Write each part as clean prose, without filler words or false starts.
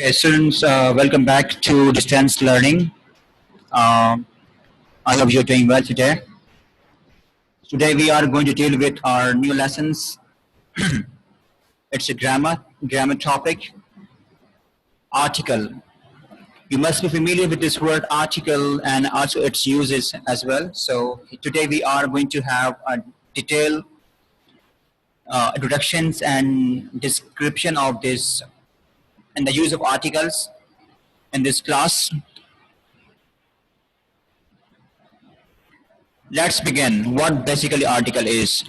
Okay, students, welcome back to distance learning. I hope you're doing well today. Today we are going to deal with our new lessons. It's a grammar topic. Article. You must be familiar with this word article and also its uses as well. So today we are going to have a detailed introductions and description of this and the use of articles in this class. Let's begin. What basically article is?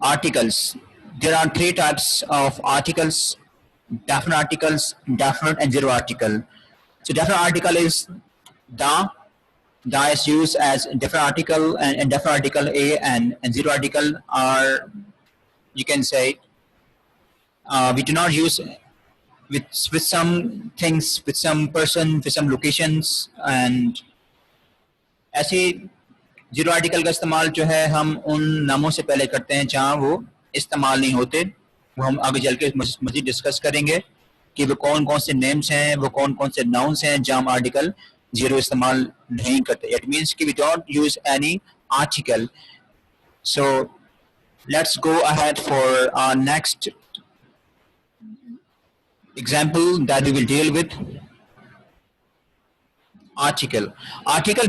Articles. There are three types of articles: definite articles, definite and zero article. So definite article is the. The is used as definite article and definite article a and zero article are, you can say, we do not use with some things, with some person, with some locations, and ऐसे zero article का इस्तेमाल जो है हम उन नामों से पहले करते हैं जहाँ वो इस्तेमाल नहीं होते। वो हम आगे चल के मज़ीद डिस्कस करेंगे कि वो कौन कौन से नेम्स हैं, वो कौन कौन से नाउन्स हैं जहाँ हम आर्टिकल जीरो इस्तेमाल नहीं करते। इट मीन्स कि we don't use any article. So let's go ahead for our next example that we will deal with. Article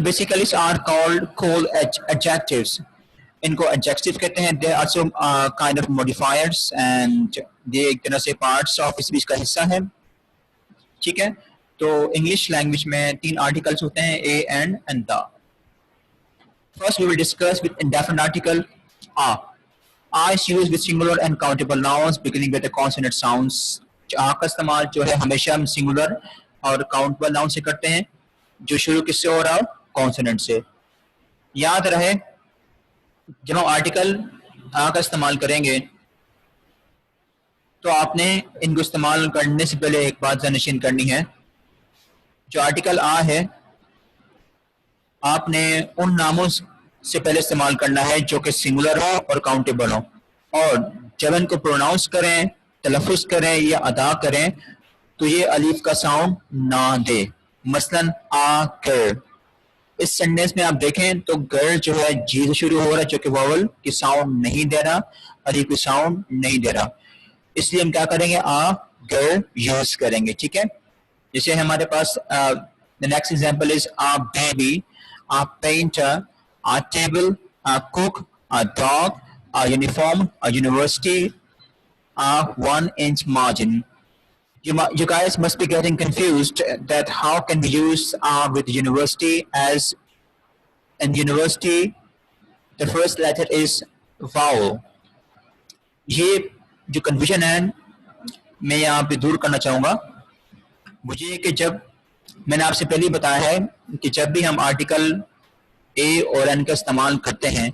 basically are called adjectives. इनको adjective कहते हैं. They are also kind of modifiers and they एक तरह से parts of speech का हिस्सा है. ठीक है. तो English language में तीन articles होते हैं, a and the. First we will discuss with indefinite article a. A is used with singular and countable nouns beginning with the consonant sounds. a का इस्तेमाल जो है हमेशा हम singular और countable noun से करते हैं जो शुरू किससे हो रहा हो, कॉन्सोनेंट से. याद रहे जब हम आर्टिकल आ का इस्तेमाल करेंगे तो आपने इनको इस्तेमाल करने से पहले एक बात ज़ानिशीन करनी है. जो आर्टिकल आ है आपने उन नामों से पहले इस्तेमाल करना है जो कि सिंगुलर हो और काउंटेबल हो, और जब इनको प्रोनाउंस करें, तलफ़ुज़ करें या अदा करें तो ये अलीफ का साउंड ना दे. मसलन आ कर. इस सेंटेंस में आप देखें तो गर जो है जी से शुरू हो रहा है जो कि वावल की साउंड नहीं दे रहा, अलीफ की साउंड नहीं दे रहा. इसलिए हम क्या करेंगे, आ गर यूज करेंगे. ठीक है. जैसे हमारे पास the next example is a baby, a painter, a table, a cook, a dog, a uniform, a university, a 1 inch margin. You guys must be getting confused that how can we use with university, as in university the first letter is vowel. ये जो confusion है मैं यहाँ पे दूर करना चाहूँगा. मुझे कि जब मैंने आपसे पहले बताया है कि जब भी हम आर्टिकल a और n का इस्तेमाल करते हैं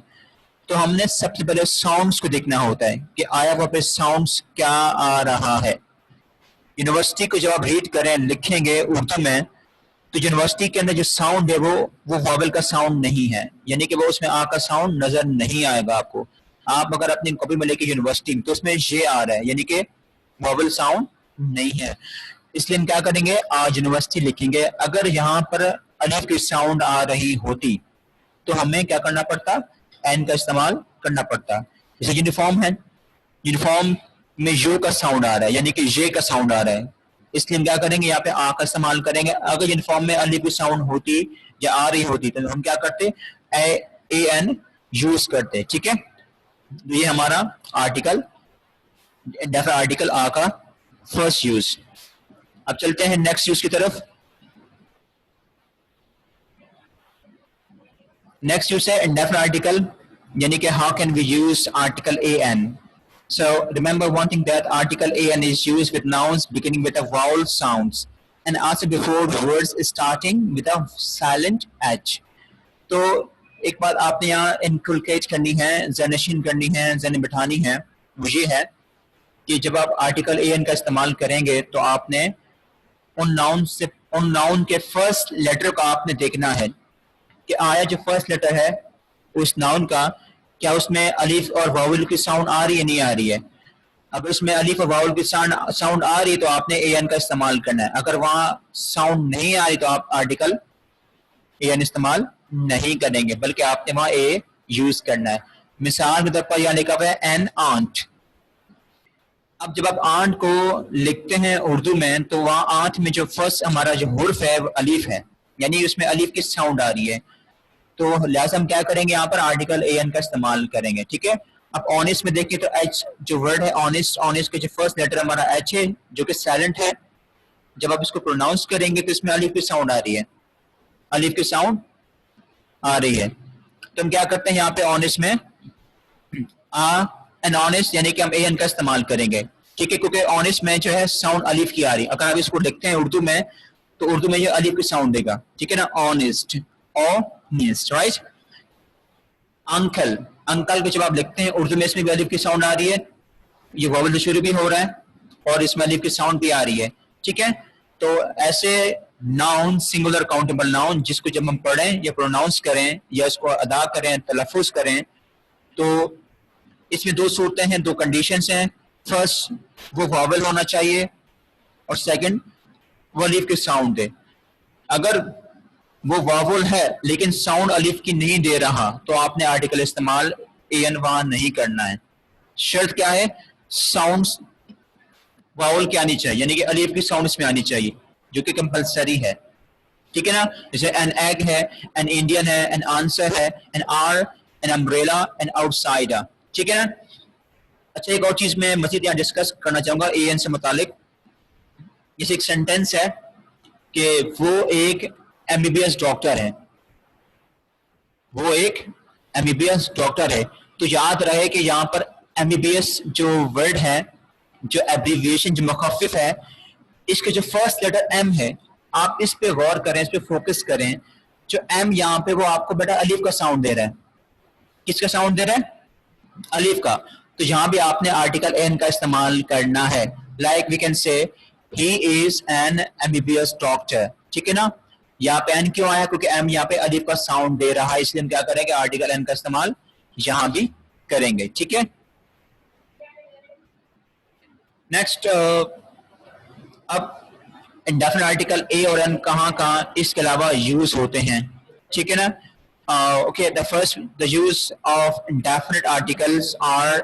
तो हमने सबसे पहले साउंड्स को देखना होता है कि आया वहाँ पे साउंड्स क्या आ रहा है. यूनिवर्सिटी को जब आप रीड करें, लिखेंगे उर्दू में, तो यूनिवर्सिटी के अंदर जो साउंड है वो वॉवल का साउंड नहीं है, यानी कि वो उसमें आ का साउंड नजर नहीं आएगा आपको. आप अगर अपनी कॉपी में लेके यूनिवर्सिटी तो उसमें ये आ रहा है, यानी कि वॉवल साउंड नहीं है. इसलिए हम क्या करेंगे, आज यूनिवर्सिटी लिखेंगे. अगर यहाँ पर अलिफ की साउंड आ रही होती तो हमें क्या करना पड़ता, एन का इस्तेमाल करना पड़ता. जैसे यूनिफॉर्म है, यूनिफॉर्म में यू का साउंड आ रहा है, यानी कि ये का साउंड आ रहा है, इसलिए हम क्या करेंगे, यहाँ पे आ का इस्तेमाल करेंगे. अगर यूनिफॉर्म में अलिफ की साउंड होती या आ रही होती तो हम क्या करते, ए एन यूज करते. ठीक है. ये हमारा आर्टिकल, डेफिनेट आर्टिकल आ का फर्स्ट यूज. अब चलते हैं नेक्स्ट यूज की तरफ. नेक्स्ट यूज है इंडेफिनेट आर्टिकल, यानी कि how can we use article a an. So remember one thing, that article an is used with nouns beginning with a vowel sounds and also before words starting with a silent h. तो एक बात आपने यहाँ inculcate करनी है, ज़ानिशीन करनी है, ज़हन में बिठानी है, वो ये है कि जब आप आर्टिकल an का इस्तेमाल करेंगे तो आपने उन नाउन के फर्स्ट लेटर का आपने देखना है कि आया जो फर्स्ट लेटर है उस नाउन का क्या उसमें अलिफ और वावल की साउंड आ रही है, नहीं आ रही है. अगर उसमें अलीफ और वाउल की साउंड आ रही है तो आपने ए एन का इस्तेमाल करना है, अगर वहां साउंड नहीं आ रही तो आप आर्टिकल ए एन इस्तेमाल नहीं करेंगे, बल्कि आपने वहां ए यूज करना है। मिसाल के तौर पर यहां लिखा हुआ है एन आंट। अब जब आप आंट को लिखते हैं उर्दू में तो वहां आंट में जो फर्स्ट हमारा जो हुर्फ है वो अलीफ है, यानी उसमें अलीफ की साउंड आ रही है, तो लिहाजा हम क्या करेंगे यहाँ पर आर्टिकल ए एन का इस्तेमाल करेंगे। ठीक है, अब ऑनेस्ट में देखिए तो एच जो वर्ड है ऑनेस्ट, ऑनेस्ट के जो फर्स्ट लेटर हमारा एच है जो कि साइलेंट है, जब आप इसको प्रोनाउंस करेंगे तो इसमें अलीफ की साउंड आ रही है, अलीफ की साउंड आ रही है। तो हम क्या करते हैं यहाँ पे ऑनेस्ट में एन ऑनेस्ट यानी कि हम ए एन का इस्तेमाल करेंगे। ठीक है, क्योंकि ऑनेस्ट में जो है साउंड अलीफ की आ रही है, अगर आप इसको लिखते हैं उर्दू में तो उर्दू में ये अलीफ की साउंड देगा। ठीक है ना, honest, honest, right. Uncle, uncle को जब आप लिखते हैं उर्दू में इसमें भी अलीफ की साउंड आ रही है, ये वोवल शुरू भी हो रहा है और इसमें अलीफ की साउंड भी आ रही है। ठीक है, तो ऐसे नाउन, सिंगुलर काउंटेबल नाउन जिसको जब हम पढ़ें या प्रोनाउंस करें या इसको अदा करें, तलफ़ुज़ करें, तो इसमें दो सूरतें हैं, दो कंडीशंस हैं। फर्स्ट, वो वोवल होना चाहिए और सेकंड, वो अलीफ की साउंड दे। अगर वो वावल है लेकिन साउंड अलीफ की नहीं दे रहा तो आपने आर्टिकल इस्तेमाल ए एन वहां नहीं करना है। शर्त क्या है, साउंड वावल की आनी चाहिए, यानी कि अलीफ की साउंड इसमें आनी चाहिए, जो कि कंपलसरी है। ठीक है ना, जैसे एन एग है, एन इंडियन है, एन आंसर है, an hour, an umbrella, an outsider. ठीक है ना। अच्छा, एक और चीज मैं मजीद यहाँ डिस्कस करना चाहूंगा ए एन से मुतालिक। जैसे एक सेंटेंस है कि वो एक एमबीबीएस डॉक्टर है, वो एक एमबीबीएस डॉक्टर है, तो याद रहे कि यहाँ पर एमबीबीएस जो वर्ड है, जो एब्रीविएशन, जो मुखफ़िफ है, इसके जो फर्स्ट लेटर एम है, आप इस पे गौर करें, इस पे फोकस करें। जो एम यहाँ पे वो आपको बेटा अलीफ का साउंड दे रहा है। किसका साउंड दे रहा है? अलीफ का। तो यहाँ भी आपने आर्टिकल एन का इस्तेमाल करना है। Like we can say he is an MBBS doctor. ठीक है ना। यहाँ पे एन क्यों आया? क्योंकि एम यहाँ पे अलीफ का साउंड दे रहा है, इसलिए हम क्या करेंगे, आर्टिकल एन का इस्तेमाल यहाँ भी करेंगे। ठीक है। नेक्स्ट, अब इंडेफिनिट आर्टिकल ए और एन कहाँ कहाँ इसके अलावा यूज होते हैं? ठीक है ना। Okay, the use of indefinite articles are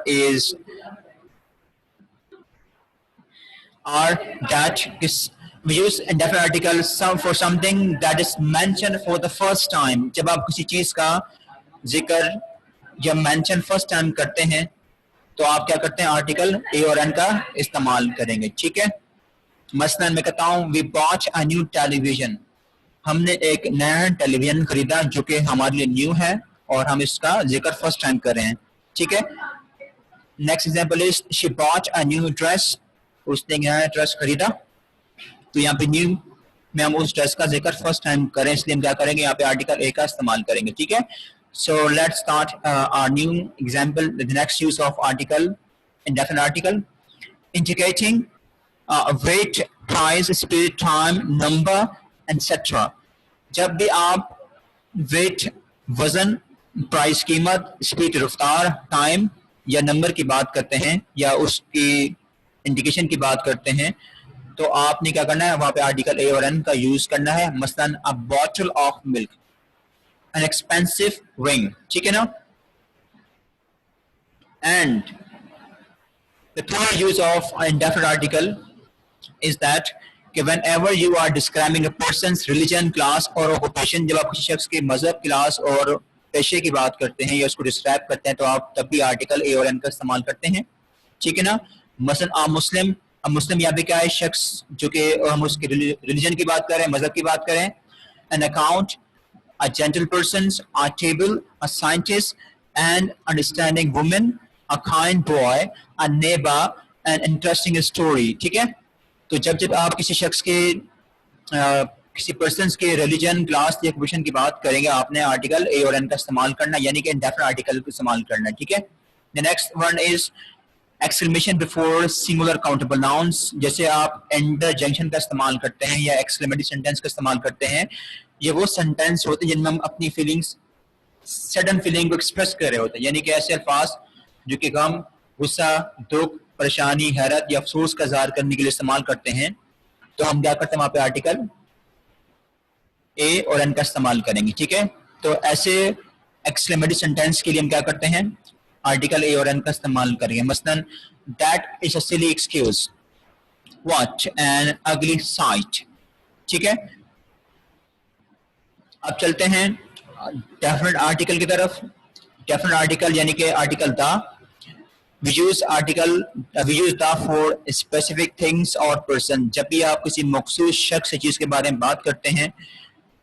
that is we use indefinite articles for something that is mentioned for the first time. जब आप किसी चीज का जिक्र जब mention first time करते हैं तो आप क्या करते हैं, आर्टिकल ए और एन का इस्तेमाल करेंगे। ठीक है। मसलन मैं कहता हूँ we bought a new television, हमने एक नया टेलीविजन खरीदा जो कि हमारे लिए न्यू है और हम इसका जिक्र फर्स्ट टाइम कर रहे हैं। ठीक है। Next example is she bought a new dress, उसने नया ड्रेस खरीदा। तो यहाँ पे न्यू में हम उस ड्रेस का जिक्र फर्स्ट टाइम करें, इसलिए हम क्या करेंगे, यहाँ पे आर्टिकल ए का इस्तेमाल करेंगे। ठीक है। So let's start our new example, the next use of article, indefinite article, indicating weight, price, speed, time, number et cetera. जब भी आप वेट वजन, प्राइस कीमत, स्पीड रफ्तार, टाइम या नंबर की बात करते हैं या उसकी इंडिकेशन की बात करते हैं तो आपने क्या करना है, वहां पे आर्टिकल ए और एन का यूज करना है। मसलन अ bottle of milk, an expensive ring. ठीक है ना। And the third use of indefinite article is that कि whenever you are describing a person's religion, class और occupation, जब आप किसी शख्स के मजहब, क्लास और पेशे की बात करते हैं या उसको डिस्क्राइब करते हैं तो आप तब भी आर्टिकल ए और एन का इस्तेमाल करते हैं। ठीक है ना। मसलन आ मुस्लिम, अब मुस्लिम यहाँ पे क्या है, शख्स जो कि हम उसके रिलीजन की बात करें, मजहब की बात करें। An account, a gentle person, a table, a scientist, an understanding woman, a kind boy, a neighbor, an interesting story। ठीक है। तो जब जब आप किसी शख्स के किसी पर्सन के रिलीजन, क्लास या ऑक्यूपेशन की बात करेंगे आपने आर्टिकल ए और एन का इस्तेमाल करना, यानी कि इंडेफिनिट आर्टिकल का इस्तेमाल करना। ठीक है। The next one is exclamation before singular countable nouns. जैसे आप इंटरजेक्शन का इस्तेमाल करते हैं या एक्सक्लेमेटरी सेंटेंस का इस्तेमाल करते हैं, ये वो सेंटेंस होते हैं जिनमें हम अपनी फीलिंग्स, सडन फीलिंग को एक्सप्रेस कर रहे होते हैं, यानी कि ऐसे अल्फाज जो कि गम, गुस्सा, दुख परेशानी, हैरत या अफसोस का इजहार करने के लिए इस्तेमाल करते हैं, तो हम क्या करते हैं वहां पे आर्टिकल ए और एन का इस्तेमाल करेंगे, ठीक है। तो ऐसे एक्सक्लेमेटरी सेंटेंस के लिए हम क्या करते हैं, आर्टिकल ए और एन का इस्तेमाल करेंगे। मसलन that is a silly excuse, what an अगली साइट, ठीक है। अब चलते हैं डेफिनेट आर्टिकल की तरफ। डेफिनेट आर्टिकल यानी कि article the, we use the for specific things और person। जब भी आप किसी मखसूस शख्स या चीज के बारे में बात करते हैं,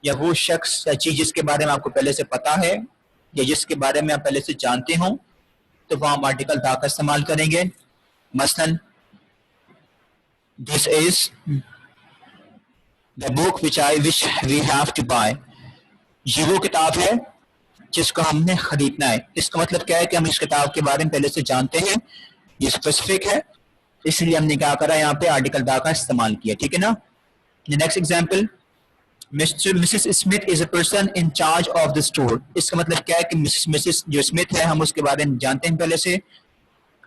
या वो शख्स या चीज जिसके बारे में आपको पहले से पता है या जिसके बारे में आप पहले से जानते हो, तो वहां हम आर्टिकल द का इस्तेमाल करेंगे। मसलन this is the book which I wish we have to buy, ये वो किताब है जिसको हमने खरीदना है। इसका मतलब क्या है कि हम इस किताब के बारे में पहले से जानते हैं, ये स्पेसिफिक है, इसलिए हमने क्या करा यहाँ पे आर्टिकल द का इस्तेमाल किया, ठीक है ना। Next example, Mrs Smith is a person in charge of the store. इसका मतलब क्या है कि मिसेस जो स्मिथ है हम उसके बारे में जानते हैं पहले से।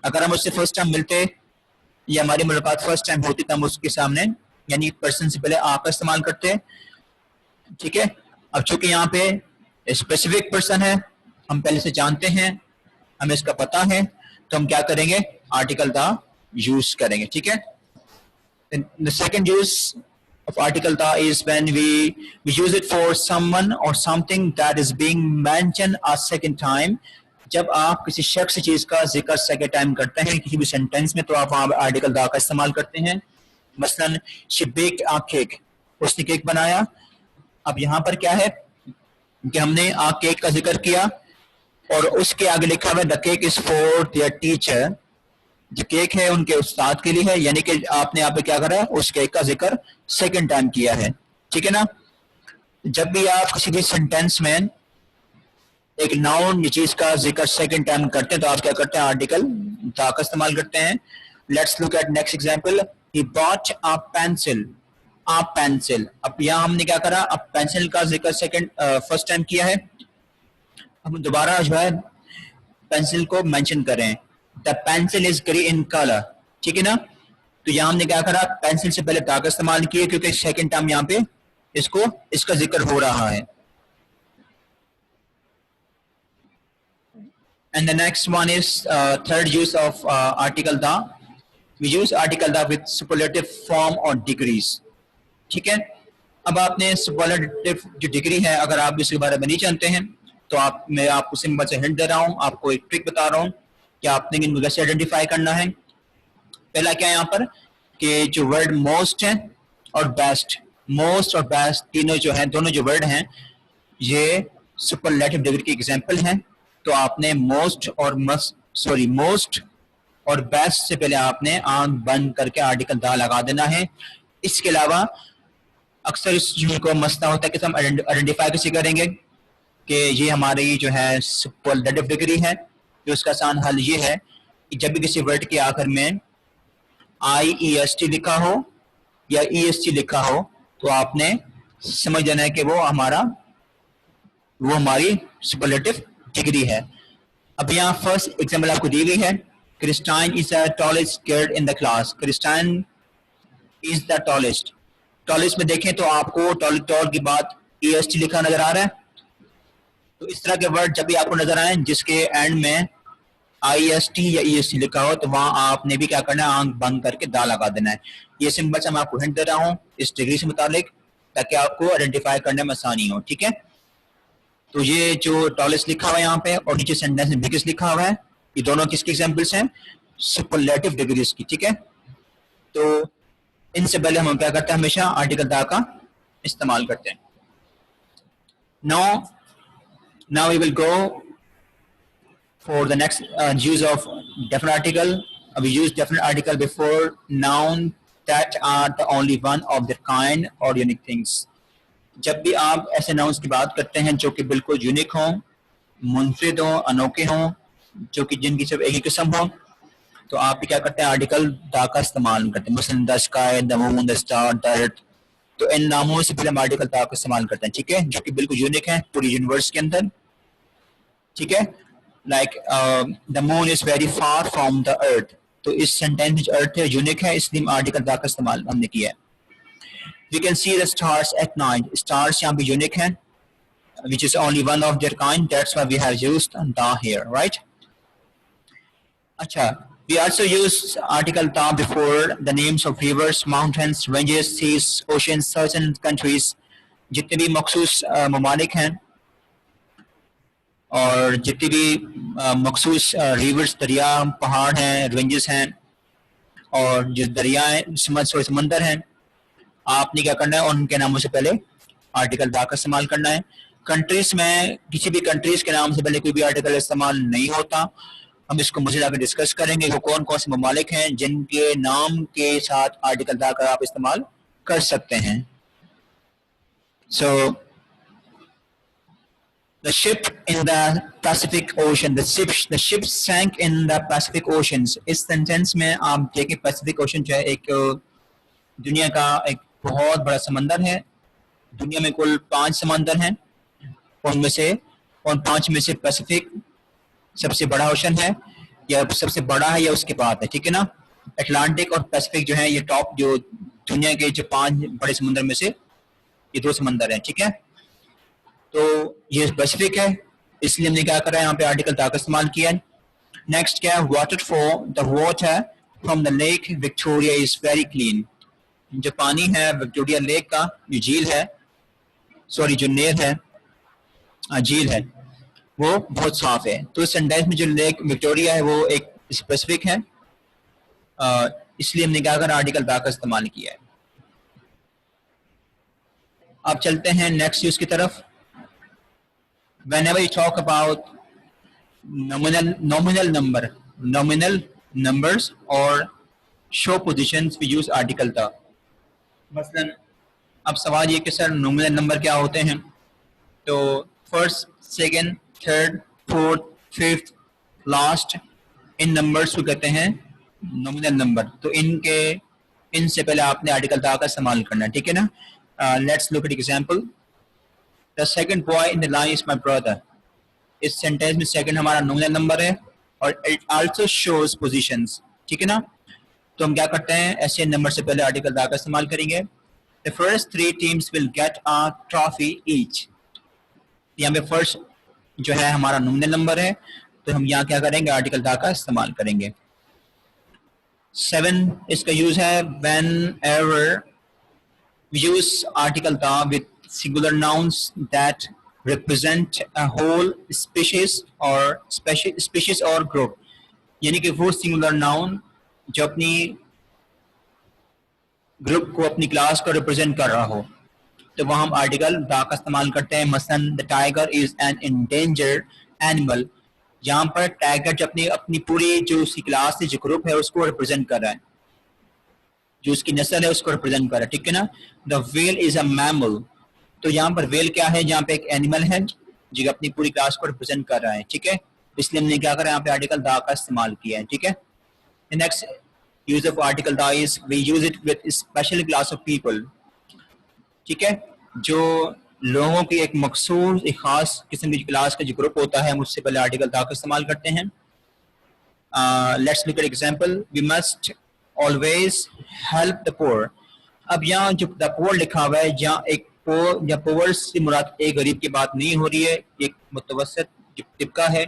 अगर हम उससे फर्स्ट टाइम मिलते या हमारी मुलाकात फर्स्ट टाइम होती तो हम उसके सामने यानी पर्सन से पहले आप का इस्तेमाल करते हैं, ठीक है। अब चूंकि यहाँ पे स्पेसिफिक पर्सन है, हम पहले से जानते हैं, हमें इसका पता है, तो हम क्या करेंगे, आर्टिकल द यूज करेंगे, ठीक है। The second use of article the is when we use it for someone or something that is being mentioned a second time। जब आप किसी शख्स चीज का जिक्र सेकंड टाइम करते हैं किसी भी सेंटेंस में, तो आप वहां आर्टिकल द का इस्तेमाल करते हैं। मसलन she baked a cake, उसने केक बनाया। अब यहाँ पर क्या है कि हमने आ केक का जिक्र किया और उसके आगे लिखा हुआ the cake is for their teacher, जो केक है उनके उस्ताद के लिए है, यानी कि आपने यहाँ पे क्या करा, उस केक का जिक्र सेकंड टाइम किया है, ठीक है ना। जब भी आप किसी भी सेंटेंस में एक नाउन या चीज का जिक्र सेकंड टाइम करते हैं, तो आप क्या करते हैं, आर्टिकल द का इस्तेमाल करते हैं। Let's look eight next example, he bought a pencil, a pencil. अब यहाँ हमने क्या करा, अब पेंसिल का जिक्र सेकंड फर्स्ट टाइम किया है, हम दोबारा जो है पेंसिल को मेंशन करें, the pencil is grey in colour, ठीक है ना। तो यहाँ हमने क्या करा, पेंसिल से पहले द का इस्तेमाल किया क्योंकि सेकंड टाइम यहाँ पे इसका जिक्र हो रहा है। And the next one is third use of article the। We use article the with superlative form or degrees, ठीक है। अब आपने सुपरलेटिव जो डिग्री है, अगर आप इसके बारे में नहीं जानते हैं, तो मैं आपको सिंपल से हिंट दे रहा हूं, आपको एक ट्रिक बता रहा हूं कि आपने इनको कैसे आइडेंटिफाई करना है। पहला क्या है यहाँ पर कि जो वर्ड मोस्ट है और बेस्ट, मोस्ट और बेस्ट तीनों जो हैं, दोनों जो वर्ड हैं, ये सुपरलेटिव डिग्री की एग्जांपल हैं। तो आपने मोस्ट और बेस्ट से पहले आपने आंख बंद करके आर्टिकल द लगा देना है। इसके अलावा अक्सर इस चीज को मसला होता है कि हम आइडेंटिफाई कैसे करेंगे कि ये हमारी जो है सुपरलेटिव डिग्री है। तो उसका आसान हल ये है कि जब भी किसी वर्ड के आखिर में IEST लिखा हो या EST लिखा हो, तो आपने समझ जाना है कि वो हमारी सुपरलेटिव डिग्री है। अब यहाँ फर्स्ट एग्जाम्पल आपको दी गई है, Christine is the tallest girl in the class. Christine is the tallest, tallest में देखें तो आपको टॉल की बात EST लिखा नजर आ रहा है। तो इस तरह के वर्ड जब भी आपको नजर आए जिसके एंड में IEST या EST लिखा हो, तो वहां आपने भी क्या करना है, आंख बंद करके दा लगा देना है। ये सिंपल से मैं आपको हिंट दे रहा हूं इस डिग्री से मुतालिक, ताकि आपको आइडेंटिफाई करने में आसानी हो, ठीक है। तो ये जो टॉलेस्ट लिखा हुआ है यहाँ पे और नीचे सेंटेंस में बिगेस्ट लिखा हुआ है, ये दोनों किसकी एग्जांपल्स हैं, सुपरलेटिव डिग्रीज की, ठीक है। तो इनसे पहले हम क्या करते हैं, हमेशा आर्टिकल द का इस्तेमाल करते हैं। Now we will go for the next use of definite article. We use definite article before noun that are the only one of their kind or unique things. जब भी आप ऐसे नाउन्स की बात करते हैं जो कि बिल्कुल यूनिक हों, मुनफरिद हों, अनोखे हों, जो कि जिनकी सिर्फ एक ही किस्म हो, तो आप क्या करते हैं, आर्टिकल द का इस्तेमाल करते हैं। मसलन the sky, the moon, the star, the earth. तो इन नामों से पहले हम आर्टिकल द का इस्तेमाल करते हैं, ठीक है, जो कि बिल्कुल यूनिक है पूरी यूनिवर्स के अंदर, ठीक है। Like the moon is very far from the earth, तो इस सेंटेंस में जो अर्थ है यूनिक है, इसलिए आर्टिकल द का इस्तेमाल हमने किया है. We can see the stars at night. Stars यहाँ पे यूनिक है, which is only one of their kind. That's why we have used the here, right? अच्छा, we also use article the before the names of rivers, mountains, ranges, seas, oceans, certain countries. जितने भी मखसूस ममालिक हैं और जितने भी मखसूस रिवर्स, दरिया, पहाड़ हैं, रेंजेस हैं और जो दरियाएं, समंदर हैं, आपने क्या करना है, उनके नामों से पहले आर्टिकल दा का इस्तेमाल करना है. कंट्रीज में किसी भी कंट्रीज के नाम से पहले कोई भी आर्टिकल इस्तेमाल नहीं होता. हम इसको मज़ीद आगे डिस्कस करेंगे कि कौन कौन से ममालिक हैं जिनके नाम के साथ आर्टिकल दा का आप इस्तेमाल कर सकते हैं. So the ship in the Pacific Ocean, the ship sank in the Pacific Oceans. इस सेंटेंस में आप देखें पैसिफिक ओशन जो है एक दुनिया का एक बहुत बड़ा समंदर है. दुनिया में कुल 5 समंदर हैं, उनमें से 5 में से पैसिफिक सबसे बड़ा ओशन है, या सबसे बड़ा है या उसके बाद है, ठीक है ना. अटलांटिक और पैसिफिक जो है ये टॉप जो दुनिया के जो 5 बड़े समुद्र में से ये 2 समंदर हैं, ठीक है. तो ये पैसिफिक है, इसलिए हमने क्या करा है, यहाँ पे आर्टिकल दा का इस्तेमाल किया है. नेक्स्ट क्या है, waterfall. The water from the lake Victoria is very clean. जो पानी है विक्टोरिया लेक का, जो झील है, सॉरी जो नेर है, झील है, वो बहुत साफ है. तो इस सेंटेंस में जो लेक विक्टोरिया है वो एक स्पेसिफिक है, इसलिए हमने क्या करा, आर्टिकल दा का इस्तेमाल किया है. अब चलते हैं नेक्स्ट यूज की तरफ. Whenever you talk about nominal numbers or show positions, we use article the. मसलन अब सवाल ये कि सर नॉमिनल नंबर क्या होते हैं, तो first, second, third, fourth, fifth, last, इन नंबर्स को कहते हैं नॉमिनल नंबर. तो इनसे पहले आपने आर्टिकल द का इस्तेमाल करना है, ठीक है ना. Let's look at example. The second boy in the line is my brother. इस सेंटेंस में सेकंड हमारा नॉमिनल नंबर है और it also shows positions, ठीक है ना. तो हम क्या करते हैं, ऐसे नंबर से पहले आर्टिकल दा का इस्तेमाल करेंगे. The first 3 teams will get a trophy each. यहाँ पे फर्स्ट जो है हमारा नॉमिनल नंबर है, तो हम यहाँ क्या करेंगे, आर्टिकल दा का इस्तेमाल करेंगे. 7 इसका यूज है, whenever we use article da with singular nouns that represent a whole species or group. यानी कि वो सिंगुलर नाउन जो अपनी ग्रुप को, अपनी क्लास को रिप्रेजेंट कर रहा हो, तो वह हम आर्टिकल दा का इस्तेमाल करते हैं. मसलन the tiger is an endangered animal. यहाँ पर टाइगर जो अपनी पूरी जो उसकी क्लास है, जो ग्रुप है, उसको रिप्रेजेंट कर रहा है, जो उसकी नस्ल है उसको रिप्रेजेंट कर रहा है, ठीक है ना. The whale is a mammal. तो यहाँ पर व्हेल क्या है, यहाँ पे एक एनिमल है जो अपनी पूरी क्लास को रिप्रेजेंट कर रहा है, ठीक है. इसलिए हमने क्या करा, यहाँ पे आर्टिकल दा का इस्तेमाल किया है, ठीक है. Next use of article the is we use it with special class of people, ठीक है. जो लोगों की एक मखसूस, एक खास किस्म की क्लास का जो ग्रुप होता है, हम उससे पहले आर्टिकल दा का इस्तेमाल करते हैं. Let's look at example. We must always help the poor. अब यहाँ जो द पुअर लिखा हुआ है, जहाँ एक या पुअर से मुराद एक गरीब की बात नहीं हो रही है, एक मुतवसत जो तिबका है,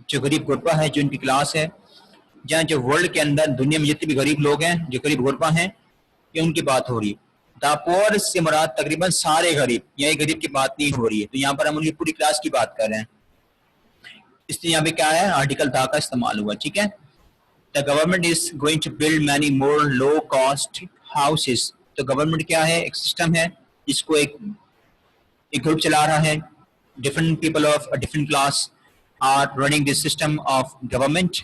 जो गरीब गुरबा है, जो इनकी क्लास है. जहाँ जो वर्ल्ड के अंदर दुनिया में जितने भी गरीब लोग हैं, जो गरीब गुरबा हैं, ये उनकी बात हो रही है. द पुअर से मुराद तकरीबन सारे गरीब, या एक गरीब की बात नहीं हो रही है. तो यहाँ पर हम उनकी पूरी क्लास की बात कर रहे हैं, इसलिए यहाँ पे क्या है, आर्टिकल दा का इस्तेमाल हुआ, ठीक है. The government is going to build many more low cost houses. तो गवर्नमेंट क्या है, एक सिस्टम है जिसको एक ग्रुप चला रहा है. Different people of different class are running this system of government,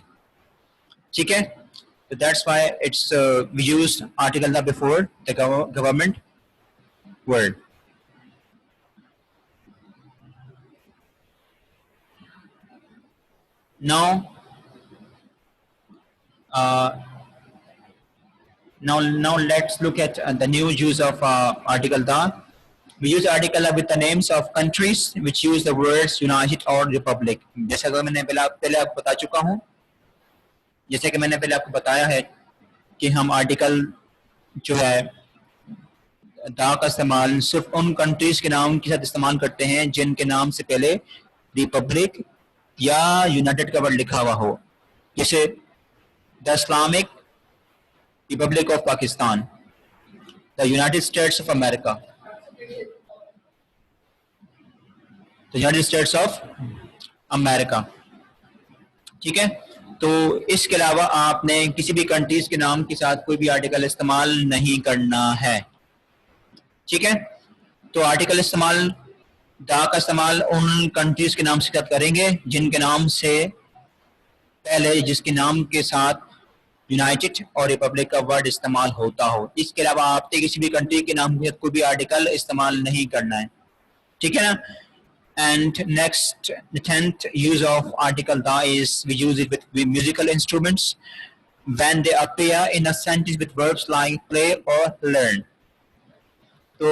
ठीक है. So that's why it's we used article da before the government word. Now let's look at the new use of article da. We use article with the names of countries which use the words United or Republic. जैसा कि मैंने पहले आपको बता चुका हूँ, जैसे कि मैंने पहले आपको बताया है कि हम आर्टिकल जो है दा का इस्तेमाल सिर्फ उन कंट्रीज के नाम के साथ इस्तेमाल करते हैं जिनके नाम से पहले रिपब्लिक या यूनाइटेड का वर्ड लिखा हुआ हो, जैसे the Islamic Republic of Pakistan, the United states of America, the United states of America. ठीक है, तो इसके अलावा आपने किसी भी कंट्रीज के नाम के साथ कोई भी आर्टिकल इस्तेमाल नहीं करना है। ठीक है, तो आर्टिकल इस्तेमाल दा का इस्तेमाल उन कंट्रीज के नाम से साथ करेंगे जिनके नाम से पहले जिसके नाम के साथ यूनाइटेड और रिपब्लिक का वर्ड इस्तेमाल होता हो। इसके अलावा आपने किसी भी कंट्री के नाम के साथ कोई भी आर्टिकल इस्तेमाल नहीं करना है। ठीक है ना। And next, the 10th use of article da is we use it with musical instruments when they appear in a sentence with verbs like play or learn. तो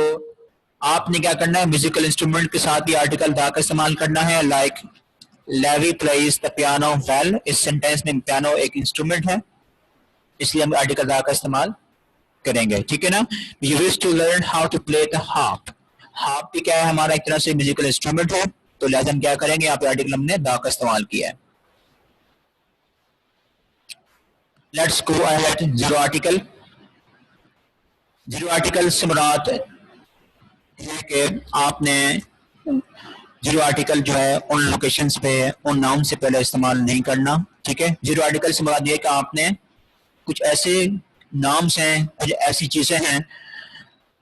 आपने क्या करना है, म्यूजिकल इंस्ट्रूमेंट के साथ ही आर्टिकल दा का इस्तेमाल करना है। Like Levi plays the piano well, इस सेंटेंस में पियानो एक इंस्ट्रूमेंट है, इसलिए हम आर्टिकल दा का इस्तेमाल करेंगे। ठीक है ना। You wish to learn how to play the harp. Harp भी क्या है, हमारा एक तरह से म्यूजिकल इंस्ट्रूमेंट है, तो लिहाजा हम क्या करेंगे, यहाँ पे आर्टिकल हमने दा का इस्तेमाल किया है। Let's go ahead. Zero article. Zero article से मुराद है कि आपने जीरो आर्टिकल जो है उन लोकेशंस पे उन नाउन से पहले इस्तेमाल नहीं करना। ठीक है, जीरो आर्टिकल से मुराद ये कि आपने कुछ ऐसे नाम्स हैं, कुछ ऐसी चीजें हैं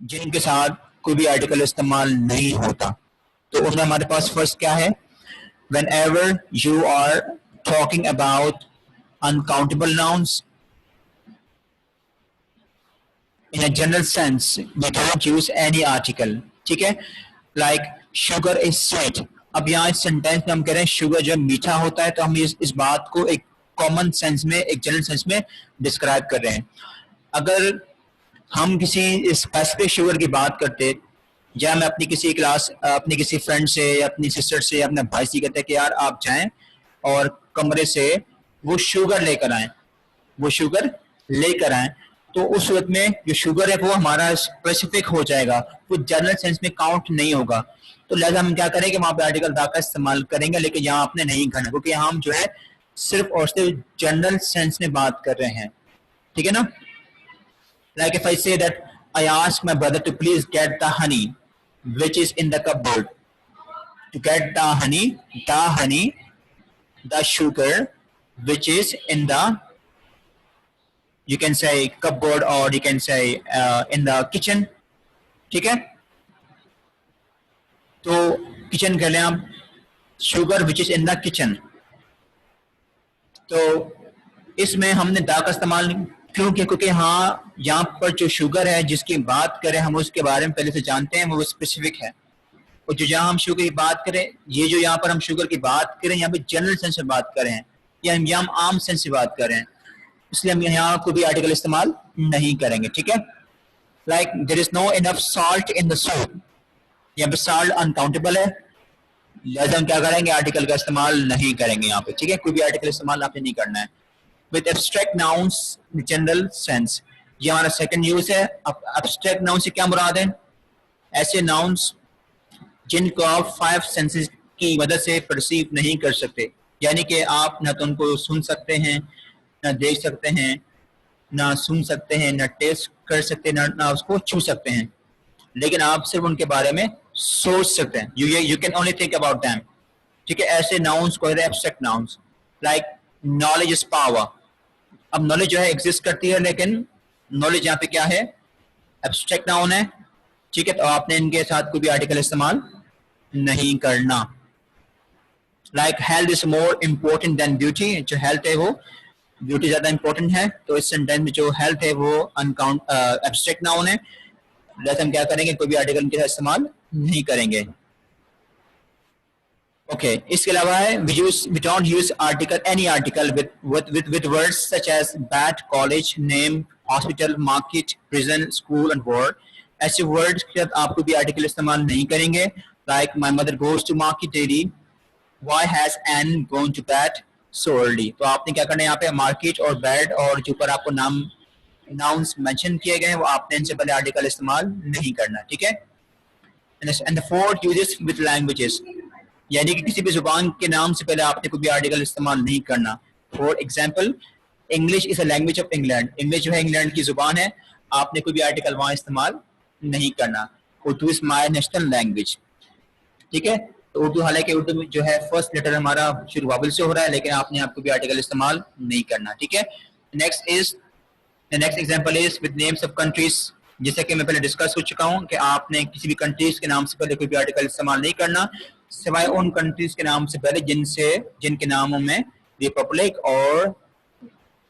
जिनके साथ कोई भी आर्टिकल इस्तेमाल नहीं होता। तो उसमें हमारे पास फर्स्ट क्या है, whenever you are talking about uncountable nouns in a general sense we don't use any article. ठीक है, like sugar is sweet। अब यहाँ इस सेंटेंस में हम कह रहे हैं शुगर जो मीठा होता है, तो हम इस बात को एक कॉमन सेंस में, एक जनरल सेंस में डिस्क्राइब कर रहे हैं। अगर हम किसी स्पेसिफिक शुगर की बात करते, या मैं अपनी किसी क्लास, अपनी किसी फ्रेंड से या अपनी सिस्टर से या अपने भाई से कहते हैं कि यार आप जाएं और कमरे से वो शुगर लेकर आए, वो शुगर लेकर आए, तो उस वक्त में जो शुगर है वो हमारा स्पेसिफिक हो जाएगा, वो जनरल सेंस में काउंट नहीं होगा। तो लिहाजा हम क्या करेंगे, वहां पे आर्टिकल दा का इस्तेमाल करेंगे, लेकिन यहाँ आपने नहीं करना, क्योंकि यहाँ हम जो है सिर्फ और सिर्फ जनरल सेंस में बात कर रहे हैं। ठीक है ना। Like if I say that I ask my brother to please get the honey which is in the cupboard. To get the honey, the sugar which is in the, you can say cupboard or you can say in the kitchen. ठीक है, तो kitchen कह लें आप, sugar which is in the kitchen। तो इसमें हमने दा का इस्तेमाल क्योंकि हाँ यहाँ पर जो शुगर है जिसकी बात करें हम उसके बारे में पहले से जानते हैं, वो स्पेसिफिक है। और जो जहाँ हम शुगर की बात करें, ये जो यहाँ पर हम शुगर की बात करें, यहाँ पे जनरल सेंस में बात करें या हम आम सेंस से बात करें, इसलिए हम यहाँ कोई भी आर्टिकल इस्तेमाल नहीं करेंगे। ठीक है, like there is no enough salt in the soup, यहाँ पे सॉल्ट अनकाउंटेबल है, लिहाजा हम क्या करेंगे, आर्टिकल का इस्तेमाल नहीं करेंगे यहाँ पे। ठीक है, कोई भी आर्टिकल इस्तेमाल आपने नहीं करना है। With abstract nouns in general sense, ये हमारा सेकंड यूज है। अब abstract noun से क्या मुराद है, ऐसे nouns जिनको आप 5 सेंसेस की मदद से परसीव नहीं कर सकते, यानी कि आप ना तो उनको सुन सकते हैं, ना देख सकते हैं, ना सुन सकते हैं, ना टेस्ट कर सकते हैं, ना उसको छू सकते हैं, लेकिन आप सिर्फ उनके बारे में सोच सकते हैं। You can only think about them। ठीक है, ऐसे nouns को abstract nouns। Like knowledge is power। अब नॉलेज जो है एग्जिस्ट करती है, लेकिन नॉलेज यहाँ पे क्या है, एब्स्ट्रैक्ट नाउन है। ठीक है, तो आपने इनके साथ कोई भी आर्टिकल इस्तेमाल नहीं करना। Like health is more important then beauty, जो हेल्थ है वो ब्यूटी ज्यादा इंपॉर्टेंट है, तो इस सेंटेंस में जो हेल्थ है वो एब्स्ट्रैक्ट नाउन है, लिहाजा हम क्या करेंगे, कोई भी आर्टिकल इनके साथ इस्तेमाल नहीं करेंगे। Okay, इसके अलावा है we don't use article, any article with words such as bat, college, name, hospital, market, prison, school and word। ऐसे वर्ड्स के साथ आप कोई भी आर्टिकल इस्तेमाल नहीं करेंगे। Like my mother goes to market daily, why has Anne gone to bat, so early. तो आपने क्या करना है यहाँ पे market और bad और जो ऊपर आपको नाम nouns mention किए गए हैं वो आपने इनसे पहले article इस्तेमाल नहीं करना, ठीक है. And the fourth uses with languages, यानी कि किसी भी जुबान के नाम से पहले आपने कोई भी आर्टिकल इस्तेमाल नहीं करना. For example, English is a language of England, English जो है इंग्लैंड की जुबान है, आपने कोई भी आर्टिकल वहां इस्तेमाल नहीं करना. Urdu is my national language, ठीक है. तो उर्दू, हालांकि उर्दू में जो है फर्स्ट लेटर हमारा शुरू वावल से हो रहा है, लेकिन आपने आपको भी आर्टिकल इस्तेमाल नहीं करना, ठीक है. Next example is with names of countries. जैसे कि मैं पहले डिस्कस हो चुका हूं कि आपने किसी भी कंट्रीज के नाम से पहले कोई भी आर्टिकल इस्तेमाल नहीं करना, सिवाय उन कंट्रीज के नाम से पहले जिनके नामों में रिपब्लिक और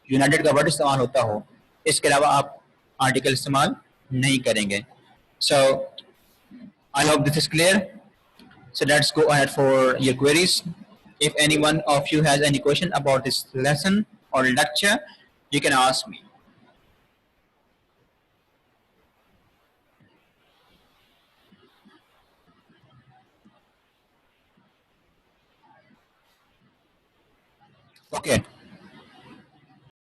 यूनाइटेड का वर्ड इस्तेमाल होता हो. इसके अलावा आप आर्टिकल इस्तेमाल नहीं करेंगे. So I hope this is clear. So let's go ahead for your queries. If anyone of you has any question about this lesson or lecture, you can ask me. Okay.